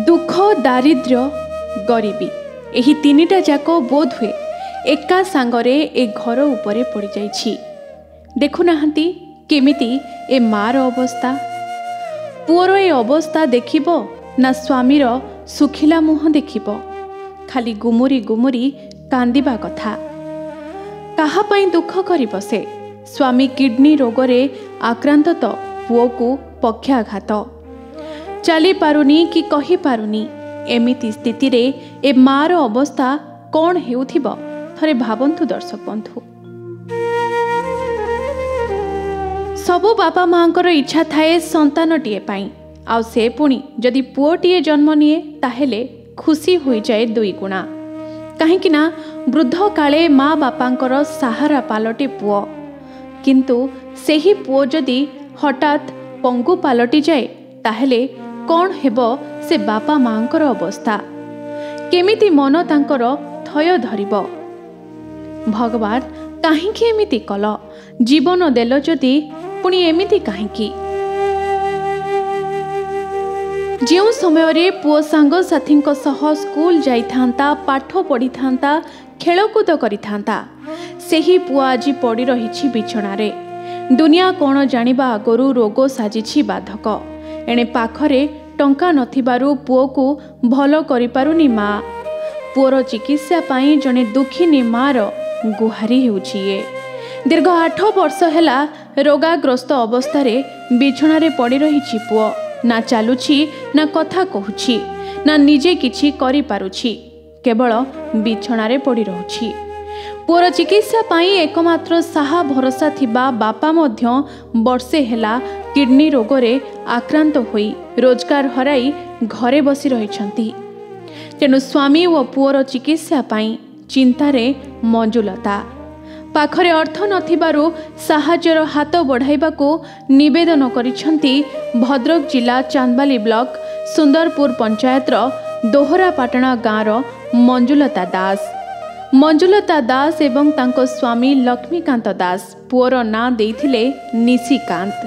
दुख दारिद्र्य गरीबी यही तीनिटा जाक बोध हुए एका सांगरे ए घर उपरे पड़ जाइछि। देखुनाहांती केमिति ए मार अवस्था। पुअर ए अवस्था देखिबो ना स्वामीर सुखिला मुह देखिबो। खाली गुमुरी गुमुरी कांदिबा कथा। काहा पई दुख करिबो से। स्वामी किडनी रोगरे आक्रांत तो पुओ को पक्षाघात। चली पारुनी कि कहि पारुनी एमिति स्थिति रे ए मार अवस्था कौन हेउथिबो थरे भावंतु दर्शक बंधु। सबु बापा मांकर इच्छा थाए संतानटीए पाई आउ से पुणी जदि पुओटीए जन्म निए ताहेले खुशी होई जाए दुई गुणा। काहेकि ना वृद्ध काले माँ बापांकर सहारा पालटे पुओ। किंतु सेही पुओ जदि हठात पंगु पालटी जाए ताहेले कौन हेबो से बापा मांकर अवस्था। केमिति मन तांकर थय धरिबो। भगवान काहींकी एमिति कल जीवन देल जदि पुणी एमिति काहींकी। जेउ समय रे पुओ सांग साथींको सह स्कूल जाइथांता पाठ पढ़िथांता खेलकूद करिथांता सेही पुओ आजि पड़ी रहिछि बिछणारे। दुनिया कौन जानिबा आगरू रोग साजिछि बाधक। एणे पाखरे टंका नथिबारु पुओ को भल करि पारुनी माँ। पुओर चिकित्सा पाई जने दुखिनी मार गुहारी हेउछि। दीर्घ 8 वर्ष हेला रोगाग्रस्त अवस्था रे बिछणारे पड़ी रहिछि पुओ। ना चालुछि ना कथा कहुछि ना निजे किछि करि पारुछि। केवल बिछणारे पड़ी रहुछि। पुओर चिकित्सा पाई एकमात्र साहा भरोसा थिबा बापा मध्य वर्षे हेला किडनी रोगरे आक्रांत होई रोजगार हराई घरे बसी रहिछंती। तेणु स्वामी व पुओर चिकित्सा पाई चिंतारे मंजुलता। पाखरे अर्थ नथिबारु साहाଯ୍ୟର हाथ बढ़ाइबाकू निवेदन करिछंती भद्रक जिला चांदबाली ब्लॉक सुंदरपुर पंचायतर दोहरापाटणा गाँवर मंजुलता दास। मंजुलता दास एवं तांको स्वामी लक्ष्मीकांत दास पुओर ना देइथिले निशिकांत।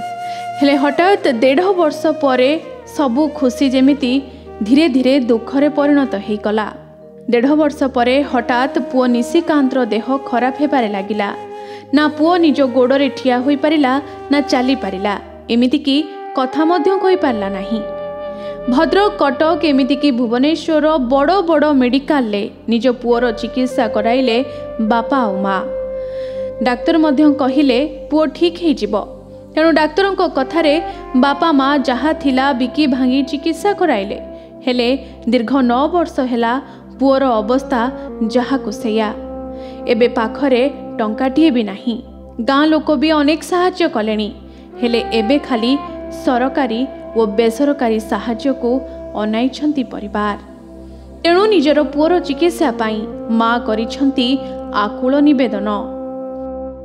हेले हठात 1.5 वर्ष परे सबु खुशी जेमिति धीरे धीरे दुखरे परिणत हेइकला। 1.5 वर्ष परे हठात पुओ निशिकांतर देह खराब हेबारे लागिला। ना पुओ निज गोड़रे ठिया होई पारिला ना चली पारिला। एमिति कि कथा मध्य कहि पारला नाही। भद्रक कटक एमिति कि भुवनेश्वर बड़ बड़ मेडिकल ले निज पुओर चिकित्सा कराइले बापा और माँ। डाक्तर मध्य कहिले पुओ ठीक हे जिवो। तेणु डाक्तरक कथारे बापा माँ जहा थिला बिकी भांगी चिकित्सा कराइले। हेले दीर्घ 9 वर्ष हेला पुओर अवस्था जहा कुसैया। एबे पाखरे टंकाटिए भी नाही। गाँ लोक भी अनेक साहाय्य कलेनी। हेले एबे खाली सरकारी और बेसरकारी साहाय्य को अनाइछंती परिवार। तेणु निजर पुओर चिकित्सा पाई माँ करिछंती आकुल निवेदन।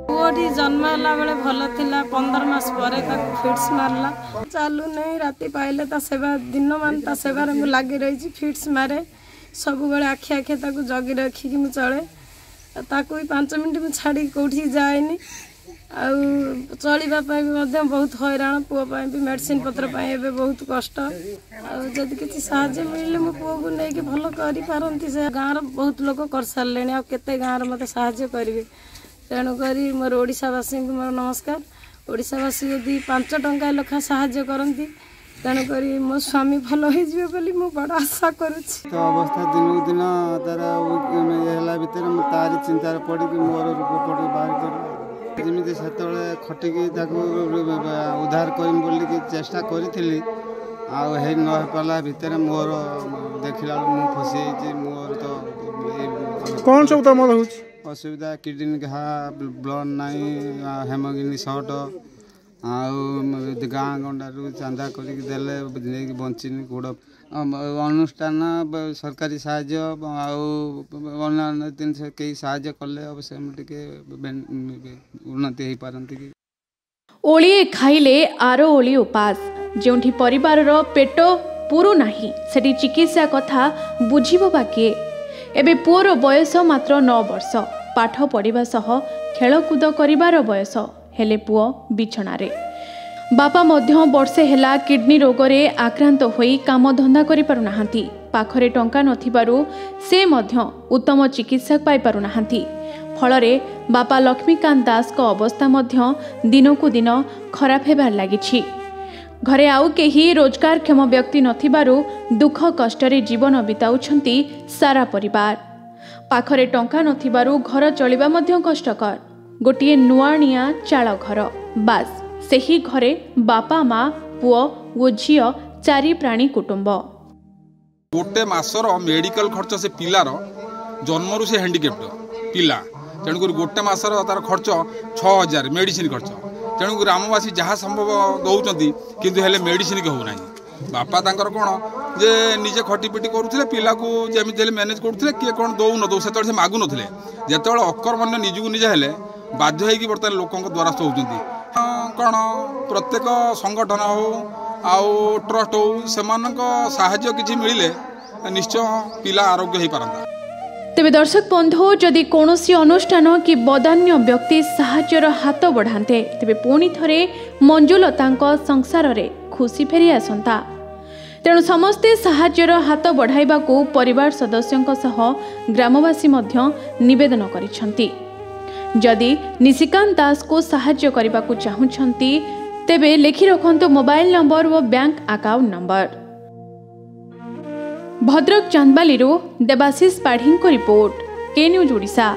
पुओटी जन्म होला बेले भल थिला 15 मास परे ताको फिट्स मारला। चालू नहीं राति पाइले ता सेवा दिन मान ता सेवा रे मु लागि रही फिट्स मारे। सब बेले आखि आखि ताको जगी रखी कि मु चले। ताको 5 मिनिट मु छाड़ी कोठी जाएनी। आउ चलिबा पई भी बहुत हैरान। पुओ पई भी मेडिसिन पत्र पई एबे बहुत कष्ट। जदि किछि साहाय्य मिलले मो पुओ को नै कि भलो करि पारंती। से गाँर बहुत लोक कर सारलेनी। आ केते गाँर मते साहाय्य करिवे। तेणु करी मोर ओडिशावासी को मोर नमस्कार। ओडिशावासी यदि 5 टंका लेखा साहाय्य करंती तेणु करी मो स्वामी भल हो जिवे बोली मो बड़ आशा करूछि। तो अवस्था दिन दिन तारा होला भितर मु तारी चिंता पड़ी कि मोर रूप पड़ी बाहर कर जेमिति सेतळे खटिकी ताको उद्धार करिम बोली कि चेष्टा करिथिली। आ हे न पाला भितर मोर देखिला मु फसी जे मोर तो कौन सब तमर होछि असुविधा किडनी घा ब्लड नाही हेमोग्लोबिन शॉर्ट गाँ गंडारू चांदा करके देले बंचिनी गोड़ अनुष्ठान सरकारी साहाय्य अन्य जिनस कई साहाय्य कले अवश्य उन्नति हो पारती। ओलिए खाइले आरो ओली उपास। जोंठी परिवारर पेट पुरु नाही सेठी चिकित्सा कथा बुझिबो बाकी। एबे पुओर बयस मात्र 9 वर्ष। पाठ पढ़िबा सह खेलकूद करिबार बयस। हेले पुओ बिछणारे। बापा मध्य वर्षे हेला किडनी रोगरे आक्रांत होई काम धंदा करि पारु नाहांती। पाखरे टंका नथिबारु से मध्य उत्तम चिकित्सक पाई पारु नाहांती। फलरे बापा लक्ष्मीकांत दास को अवस्था मध्य दिनकु दिन खराब हेबार लागिछि। घरे आउ केही रोजगारक्षम व्यक्ति नथिबारु दुख कष्टरे जीवन बिताउछंती सारा परिवार। पाखरे टंका नथिबारु घर चलिबा मध्य कष्टकर। गोटिए नुआनिया चाळ घर बास सेही घरे बापा माँ पुओ ओ झियो चारि प्राणी कुटुंब। गोटे मासर मेडिकल खर्च से पिलार जन्मरू से हैंडिकेप्ड पिला तेणुक गोटे मासर तार खर्च 6000 मेडिसिन खर्च। तेणु ग्रामवासी जहाँ संभव दौरान किंतु हेले मेडिसिन के होना बापा तांकर कौन जे निजे खटीपिटी करुले पिला को जमी मैनेज करुले किए कौन दौ न दौ से मागु नुले जिते अकर्मण्य निजक निजे हेले बाध्य होगी बर्तमान लोकों द्वारस्थ होती कौन प्रत्येक संगठन हो आउ ट्रस्ट हो से साहाय्य किसी मिले निश्चय पिला आरोग्य हो पारंता। तेबे दर्शक बंधु जदि कौनसी अनुष्ठान कि बदान्य व्यक्ति साहाय्यर हाथ बढ़ाते तेबे पुणी थरे मंजुलता संसार रे खुशी फेरी आसंता। तेणु समस्ते साहाय्यर हाथ बढ़ाइबाकू परिवार सदस्यों सह ग्रामवासी मध्य निवेदन करिसेंती। जदि निशिकांत दास को साहाय्य करने चाहूँगी तेबे लिखि रखंतु मोबाइल नंबर और bank account number. Bhadrak Chandbali Debashish Padhi को रिपोर्ट के न्यूज ओडिशा।